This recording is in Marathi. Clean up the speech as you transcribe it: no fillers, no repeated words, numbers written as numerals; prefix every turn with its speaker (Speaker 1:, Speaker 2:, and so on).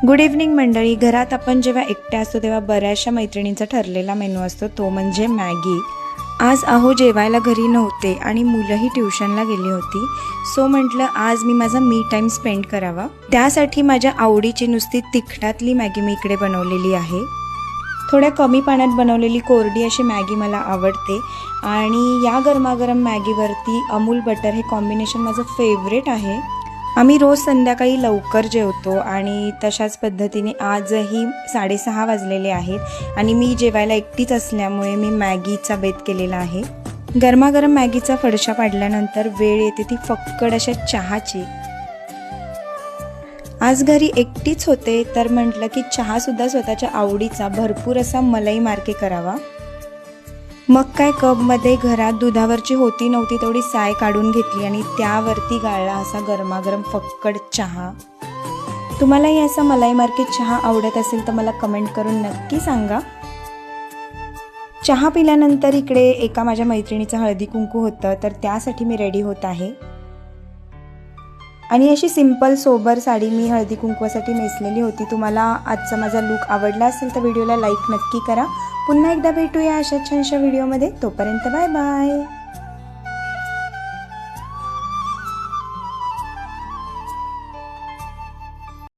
Speaker 1: गुड इव्हनिंग मंडळी. घरात आपण जेव्हा एकट्या असतो तेव्हा बऱ्याचशा मैत्रिणींचा ठरलेला मेनू असतो तो म्हणजे मॅगी. आज अहो जेवायला घरी नव्हते आणि मुलंही ट्युशनला गेली होती. सो म्हटलं आज मी माझा मी टाईम स्पेंड करावा. त्यासाठी माझ्या आवडीची नुसती तिखटातली मॅगी मी इकडे बनवलेली आहे. थोड्या कमी पाण्यात बनवलेली कोरडी अशी मॅगी मला आवडते आणि या गरमागरम मॅगीवरती अमूल बटर हे कॉम्बिनेशन माझं फेवरेट आहे. आम्ही रोज संध्याकाळी लवकर जेवतो आणि तशाच पद्धतीने आजही 6:30 वाजलेले आहेत आणि मी जेवायला एकटीच असल्यामुळे मी मॅगीचा बेत केलेला आहे. गरमागरम मॅगीचा फडशा पाडल्यानंतर वेळ येते ती फक्कड अशा चहाची. आज घरी एकटीच होते तर म्हटलं की चहासुद्धा स्वतःच्या आवडीचा भरपूर असा मलाई मार्के करावा. मग काय कपमध्ये घरात दुधावरची होती नव्हती तेवढी साय काढून घेतली आणि त्यावरती गाळला असा गरमागरम फक्कड चहा. तुम्हालाही असा मलाई मार्के चहा आवडत असेल तर मला कमेंट करून नक्की सांगा. चहा पिल्यानंतर इकडे एका माझ्या मैत्रिणीचं हळदी कुंकू होतं तर त्यासाठी मी रेडी होत आहे आणि अशी सिंपल सोबर साडी मी हळदी कुंकवासाठी नेसलेली होती. तुम्हाला आजचा माझा लूक आवडला असेल तर व्हिडिओला लाईक नक्की करा. पुन्हा एकदा भेटूया अशा छानशा व्हिडिओमध्ये. तोपर्यंत बाय बाय.